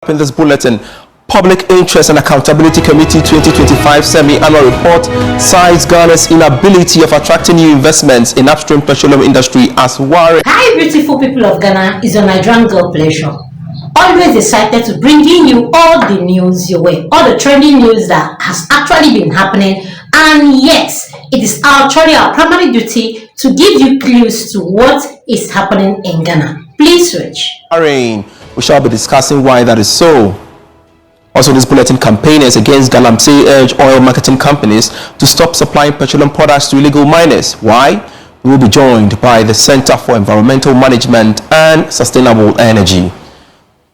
In this bulletin, Public Interest and Accountability Committee 2025 semi-annual report cites Ghana's inability of attracting new investments in upstream petroleum industry as worrying. Hi beautiful people of Ghana, is a Nigerian girl pleasure. Always excited to bring in you all the news your way, all the trending news that has actually been happening. And yes, it is our primary duty to give you clues to what is happening in Ghana. Please switch. We shall be discussing why that is so. Also, this bulletin, campaigners against Ghanatube urge oil marketing companies to stop supplying petroleum products to illegal miners. Why? We will be joined by the Center for Environmental Management and Sustainable Energy.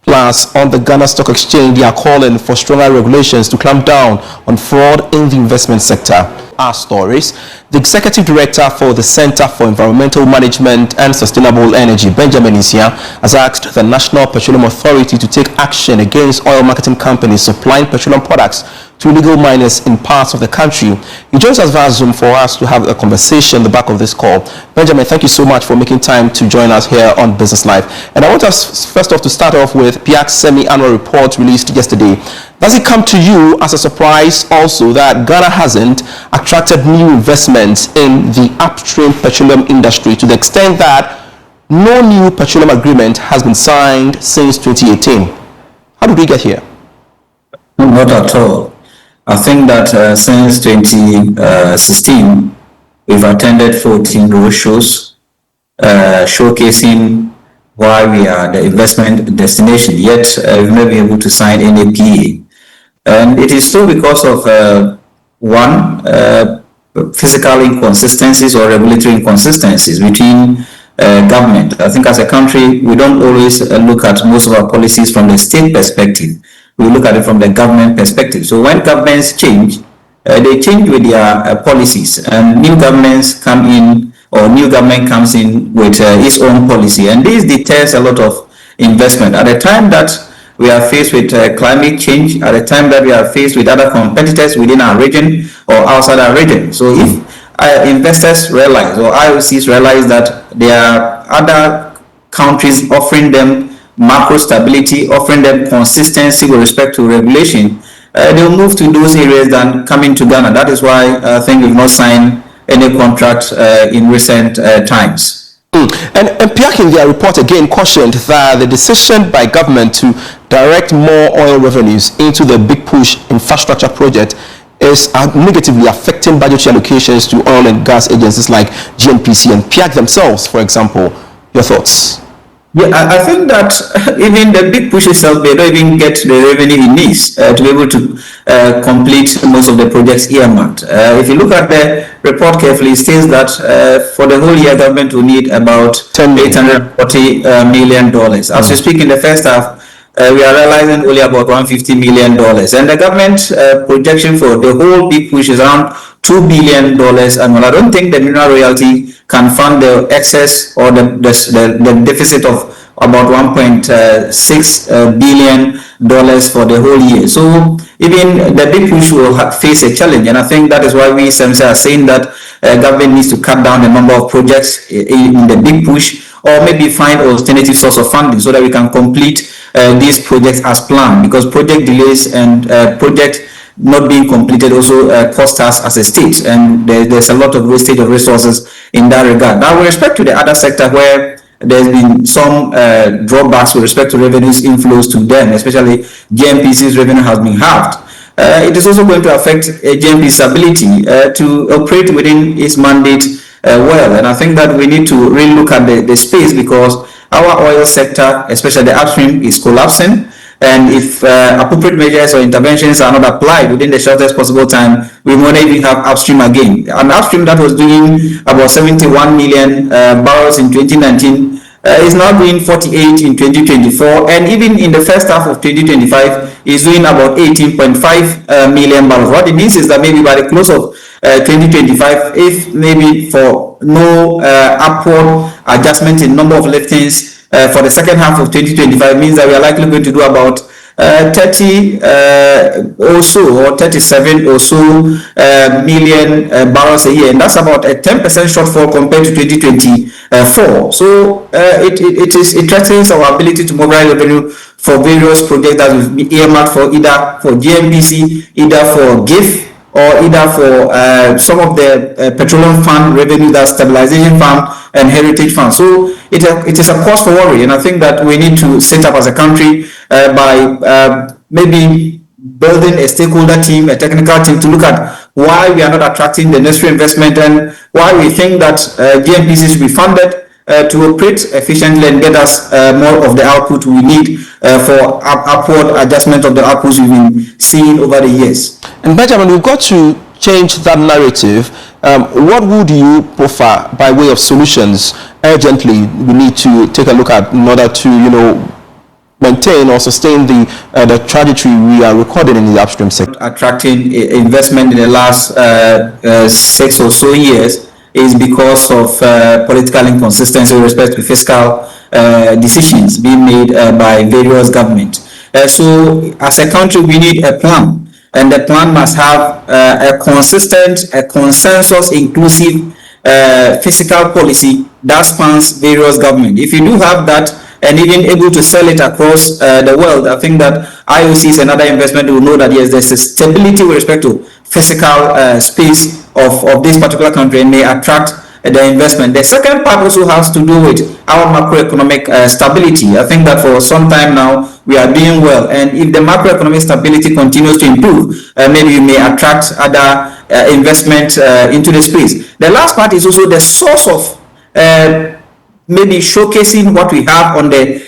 Plus, on the Ghana Stock Exchange, they are calling for stronger regulations to clamp down on fraud in the investment sector. Our stories. The Executive Director for the Center for Environmental Management and Sustainable Energy, Benjamin Isia, has asked the National Petroleum Authority to take action against oil marketing companies supplying petroleum products to illegal miners in parts of the country. He joins us via Zoom for us to have a conversation on the back of this call. Benjamin, thank you so much for making time to join us here on Business Live. And I want us first off to start off with PIAC's semi-annual report released yesterday. Does it come to you as a surprise also that Ghana hasn't attracted new investments in the upstream petroleum industry to the extent that no new petroleum agreement has been signed since 2018? How did we get here? Not at all. I think that since 2016, we've attended 14 roadshows showcasing why we are the investment destination, yet we've not been able to sign any PA. And it is still because of physical inconsistencies or regulatory inconsistencies between government. I think as a country, we don't always look at most of our policies from the state perspective. We look at it from the government perspective. So when governments change, they change with their policies, and new governments come in, or new government comes in with its own policy, and this deters a lot of investment. At the time that we are faced with climate change, at the time that we are faced with other competitors within our region or outside our region. So if investors realize, or IOCs realize, that there are other countries offering them macro stability, offering them consistency with respect to regulation, they'll move to those areas than coming to Ghana. That is why I think we've not signed any contract in recent times. And PIAC in their report again cautioned that the decision by government to direct more oil revenues into the Big Push infrastructure project is negatively affecting budgetary allocations to oil and gas agencies like GNPC and PIAC themselves, for example. Your thoughts? Yeah, I think that even the Big Push itself, they don't even get the revenue it needs to be able to complete most of the projects earmarked. If you look at the report carefully, it states that for the whole year, government will need about $840 million. As we speak, in the first half, we are realizing only about $150 million. And the government projection for the whole Big Push is around $2 billion annual. I don't think the mineral royalty can fund the excess or the deficit of about $1.6 billion for the whole year. So even the Big Push will face a challenge, and I think that is why we are saying that government needs to cut down the number of projects in the Big Push, or maybe find alternative source of funding so that we can complete these projects as planned, because project delays and project not being completed also cost us as a state, and there's a lot of wastage of resources in that regard. Now, with respect to the other sector where there's been some drawbacks with respect to revenues inflows to them, especially GNPC's revenue has been halved. It is also going to affect GNPC's ability to operate within its mandate well, and I think that we need to really look at the space, because our oil sector, especially the upstream, is collapsing. And if appropriate measures or interventions are not applied within the shortest possible time, we won't even have upstream again. An upstream that was doing about 71 million barrels in 2019 is now doing 48 in 2024, and even in the first half of 2025 is doing about 18.5 million barrels. What it means is that maybe by the close of 2025, if maybe for no upward adjustment in number of liftings for the second half of 2025, means that we are likely going to do about 30 or so, or 37 or so million barrels a year, and that's about a 10% shortfall compared to 2024. So it threatens our ability to mobilize revenue for various projects that will be earmarked for either for GNPC, either for GIF, or either for some of the petroleum fund revenue, that stabilization fund and heritage fund. So it is a cause for worry, and I think that we need to set up as a country by maybe building a stakeholder team, a technical team, to look at why we are not attracting the necessary investment and why we think that GNPC should be funded to operate efficiently and get us more of the output we need for upward adjustment of the outputs we've been seeing over the years. And Benjamin, we've got to change that narrative. What would you prefer by way of solutions urgently we need to take a look at in order to, maintain or sustain the trajectory we are recording in the upstream sector? Attracting investment in the last 6 or so years is because of political inconsistency with respect to fiscal decisions being made by various governments. So as a country, we need a plan, and the plan must have a consistent, a consensus inclusive fiscal policy that spans various governments. If you do have that, and even able to sell it across the world, I think that IOCs and other investment will know that yes, there's a stability with respect to physical space of this particular country and may attract the investment. The second part also has to do with our macroeconomic stability. I think that for some time now we are doing well, and if the macroeconomic stability continues to improve, maybe we may attract other investment into the space. The last part is also the source of maybe showcasing what we have on the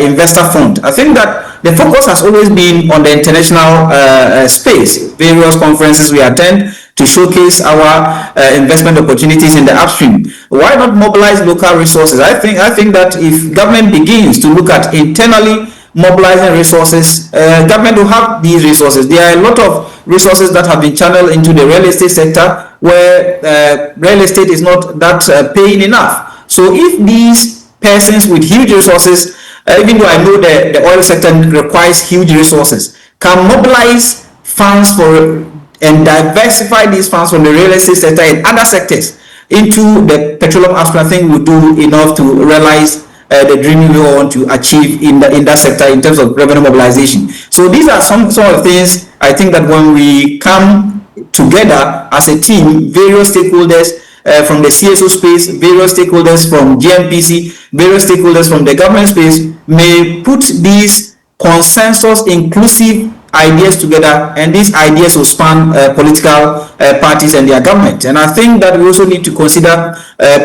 investor front. I think that the focus has always been on the international space, various conferences we attend to showcase our investment opportunities in the upstream. Why not mobilize local resources? I think that if government begins to look at internally mobilizing resources, government will have these resources. There are a lot of resources that have been channeled into the real estate sector where real estate is not that paying enough. So if these persons with huge resources, even though I know the oil sector requires huge resources, can mobilize funds for and diversify these funds from the real estate sector and other sectors into the petroleum upstream, I think will do enough to realize the dream we want to achieve in that sector in terms of revenue mobilization. So these are some of the things I think that when we come together as a team, various stakeholders from the CSO space, various stakeholders from GNPC, various stakeholders from the government space may put these consensus inclusive ideas together, and these ideas will span political parties and their government. And I think that we also need to consider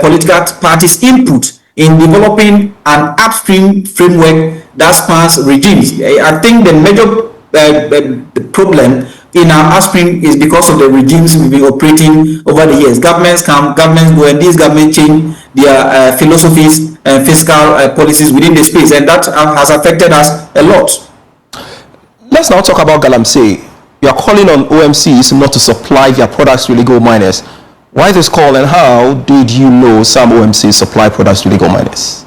political parties' input in developing an upstream framework that spans regimes. I think the major problem in our upstream is because of the regimes we've been operating over the years. Governments come, governments go, and these governments change their philosophies and fiscal policies within the space, and that has affected us a lot. Let's now talk about Galamsey. You are calling on OMCs not to supply their products to illegal miners. Why this call, and how did you know some OMCs supply products to illegal miners?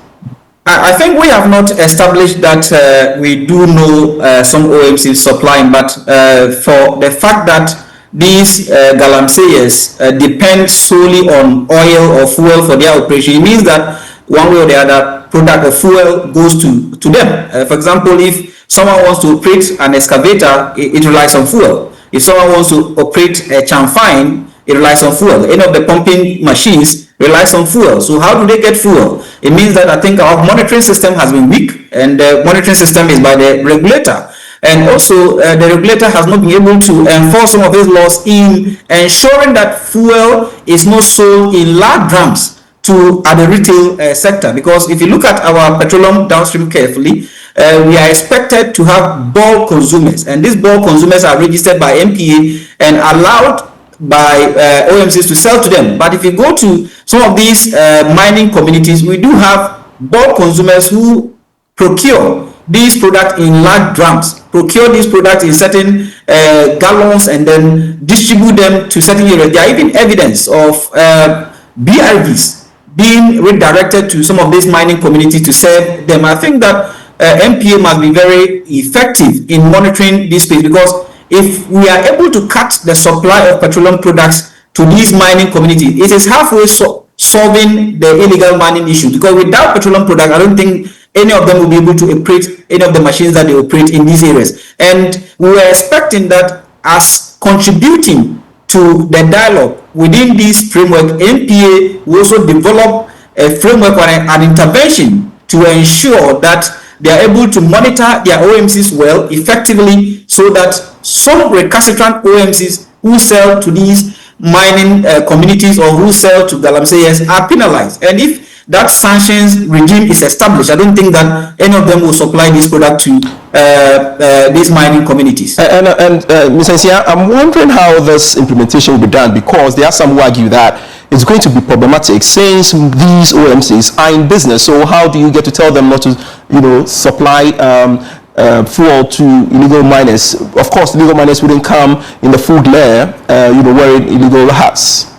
I think we have not established that we do know some OMCs supplying, but for the fact that these Galamseyers depend solely on oil or fuel for their operation, it means that one way or the other product or fuel goes to them. For example, if someone wants to operate an excavator, it relies on fuel. If someone wants to operate a chamfine, it relies on fuel. Any of the pumping machines relies on fuel. So how do they get fuel? It means that I think our monitoring system has been weak, and the monitoring system is by the regulator. And also the regulator has not been able to enforce some of his laws in ensuring that fuel is not sold in large drums to the retail sector. Because if you look at our petroleum downstream carefully, we are expected to have bulk consumers, and these bulk consumers are registered by MPA and allowed by OMCs to sell to them. But if you go to some of these mining communities, we do have bulk consumers who procure these products in large drums, procure these products in certain gallons, and then distribute them to certain areas. There are even evidence of BIVs being redirected to some of these mining communities to serve them. I think that MPA must be very effective in monitoring this space, because if we are able to cut the supply of petroleum products to these mining communities, it is halfway solving the illegal mining issue. Because without petroleum products, I don't think any of them will be able to operate any of the machines that they operate in these areas. And we were expecting that as contributing to the dialogue within this framework, MPA will also develop a framework or an intervention to ensure that they are able to monitor their OMCs well, effectively, so that some recalcitrant OMCs who sell to these mining communities or who sell to galamseyers are penalized. And if that sanctions regime is established, I don't think that any of them will supply this product to these mining communities. And Mr. Isia, I'm wondering how this implementation will be done, because there are some who argue that it's going to be problematic since these OMCs are in business. So how do you get to tell them not to, supply fuel to illegal miners? Of course, illegal miners wouldn't come in the food layer, wearing illegal hats.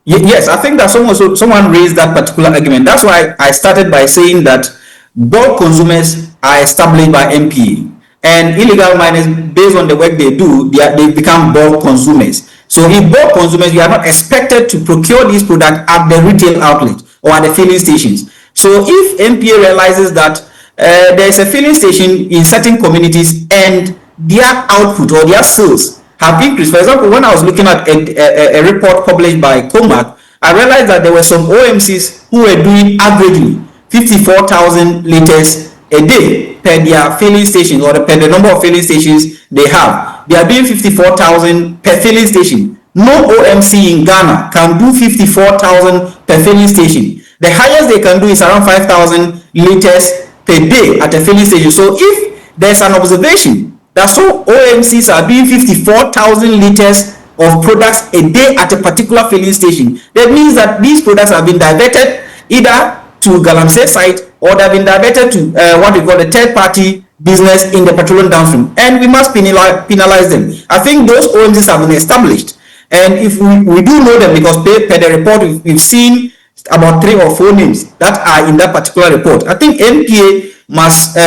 Yes, I think that someone raised that particular argument. That's why I started by saying that bulk consumers are established by MPA, and illegal miners, based on the work they do, they become bulk consumers. So if bulk consumers, you are not expected to procure these products at the retail outlet or at the filling stations. So if MPA realizes that there is a filling station in certain communities and their output or their sales have increased. For example, when I was looking at a report published by Comac, I realized that there were some OMCs who were doing averagely 54,000 liters a day per their filling station, or per the number of filling stations they have. They are doing 54,000 per filling station. No OMC in Ghana can do 54,000 per filling station. The highest they can do is around 5,000 liters per day at a filling station. So if there's an observation that some OMCs are doing 54,000 liters of products a day at a particular filling station, that means that these products have been diverted either to Galamsey site, or they have been diverted to what we call the third-party business in the petroleum downstream, and we must penalize them. I think those OMCs have been established, and if we do know them, because per the report we've seen about 3 or 4 names that are in that particular report. I think MPA must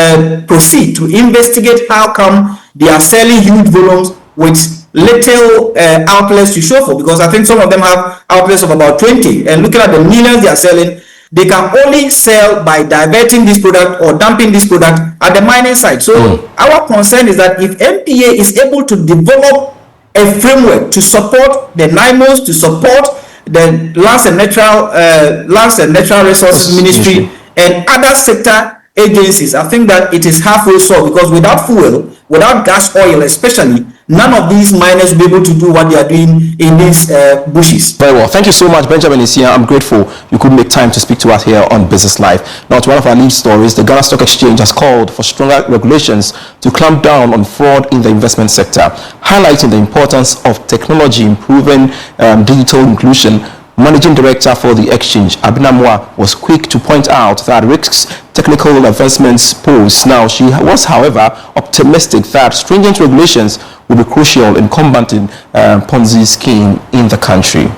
proceed to investigate how come they are selling huge volumes with little outlets to show for, because I think some of them have outlets of about 20, and looking at the millions they are selling, they can only sell by diverting this product or dumping this product at the mining site. So our concern is that if MPA is able to develop a framework to support the NIMOs, to support the Lands and Natural Resources Ministry and other sector agencies, I think that it is halfway solved, because without fuel, without gas oil especially, none of these miners will be able to do what they are doing in these bushes. Very well. Thank you so much, Benjamin Isia. I'm grateful you could make time to speak to us here on Business Live. Now, to one of our lead stories, the Ghana Stock Exchange has called for stronger regulations to clamp down on fraud in the investment sector, highlighting the importance of technology improving digital inclusion. Managing Director for the exchange, Abinamwa, was quick to point out that risks technical advancements pose. Now, she was, however, optimistic that stringent regulations will be crucial in combating Ponzi scheme in the country.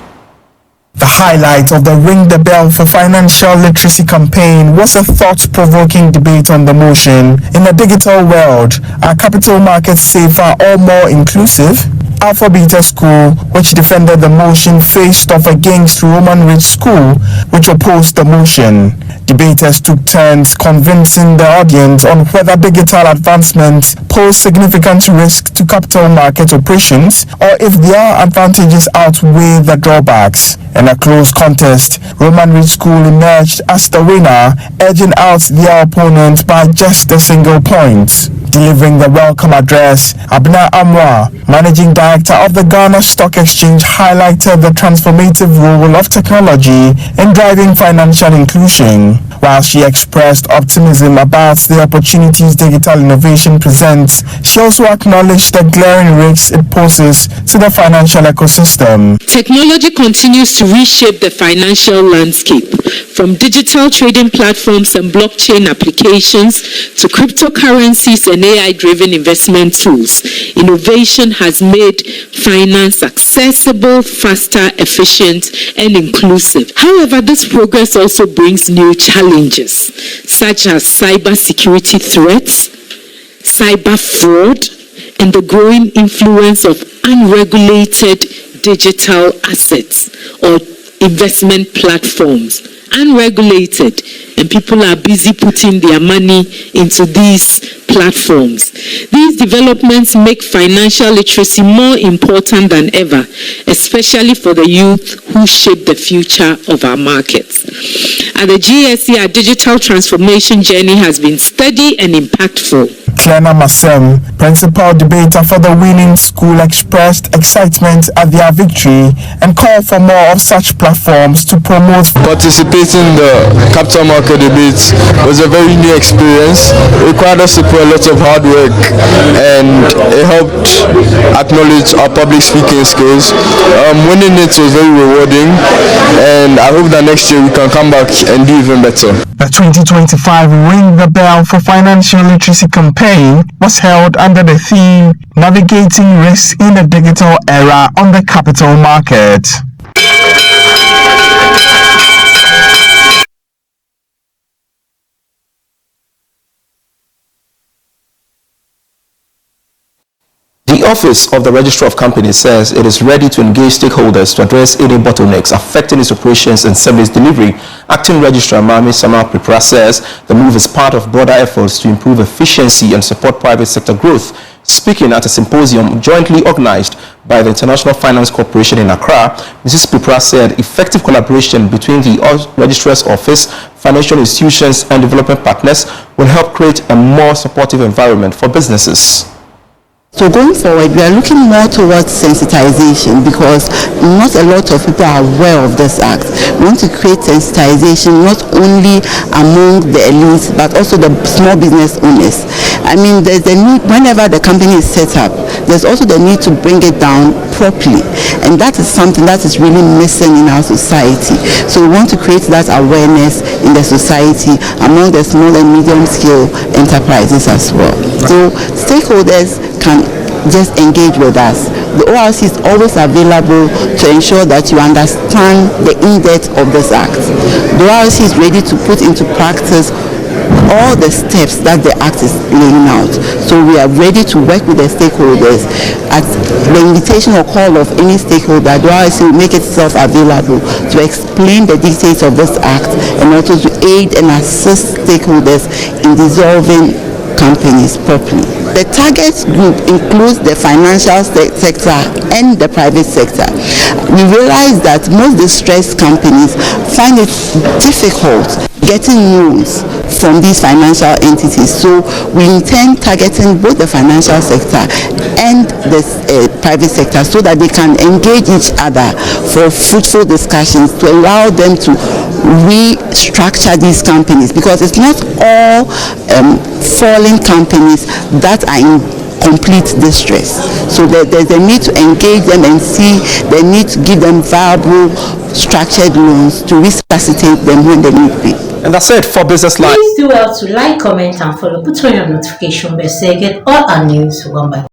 The highlight of the Ring the Bell for Financial Literacy campaign was a thought-provoking debate on the motion: in a digital world, are capital markets safer or more inclusive? Alpha Beta School, which defended the motion, faced off against Roman Ridge School, which opposed the motion. Debaters took turns convincing the audience on whether digital advancements pose significant risk to capital market operations, or if their advantages outweigh the drawbacks. In a close contest, Roman Ridge School emerged as the winner, edging out their opponent by just a single point. Delivering the welcome address, Abna Amwa, Managing Director of the Ghana Stock Exchange, highlighted the transformative role of technology in driving financial inclusion. While she expressed optimism about the opportunities digital innovation presents, she also acknowledged the glaring risks it poses to the financial ecosystem. Technology continues to reshape the financial landscape, from digital trading platforms and blockchain applications to cryptocurrencies and AI-driven investment tools, innovation has made finance accessible, faster, efficient, and inclusive. However, this progress also brings new challenges, such as cybersecurity threats, cyber fraud, and the growing influence of unregulated digital assets or investment platforms. Unregulated, and people are busy putting their money into these platforms. These developments make financial literacy more important than ever, especially for the youth who shape the future of our markets. At the GSE, our digital transformation journey has been steady and impactful. Clena Masem, principal debater for the winning school, expressed excitement at their victory and called for more of such platforms to promote. Participating in the capital market debates was a very new experience. It required us to put a lot of hard work, and it helped acknowledge our public speaking skills. Winning it was very rewarding, and I hope that next year we can come back and do even better. The 2025 Ring the Bell for Financial Literacy campaign was held under the theme Navigating Risks in the Digital Era on the Capital Market. The Office of the Registrar of Companies says it is ready to engage stakeholders to address any bottlenecks affecting its operations and service delivery. Acting Registrar Mami Sama Pripra says the move is part of broader efforts to improve efficiency and support private sector growth. Speaking at a symposium jointly organized by the International Finance Corporation in Accra, Mrs. Pripra said effective collaboration between the Registrar's Office, financial institutions and development partners will help create a more supportive environment for businesses. So going forward, we are looking more towards sensitization because not a lot of people are aware of this act. We want to create sensitization not only among the elites but also the small business owners. I mean, there's the need, whenever the company is set up, there's also the need to bring it down properly. And that is something that is really missing in our society. So we want to create that awareness in the society among the small and medium scale enterprises as well. So stakeholders can just engage with us. The ORC is always available to ensure that you understand the in-depth of this act. The ORC is ready to put into practice all the steps that the act is laying out. So we are ready to work with the stakeholders. At the invitation or call of any stakeholder, the ORC will make itself available to explain the details of this act and also to aid and assist stakeholders in dissolving companies properly. The target group includes the financial sector and the private sector. We realize that most distressed companies find it difficult getting loans from these financial entities. So we intend targeting both the financial sector and the private sector so that they can engage each other for fruitful discussions to allow them to restructure these companies, because it's not all falling companies that are in complete distress. So there's a need to engage them and see the need to give them viable structured loans to resuscitate them when they need be. And that's it for Business Line. Please do well to like, comment and follow. Put on your notification bell so you get all our news one by one.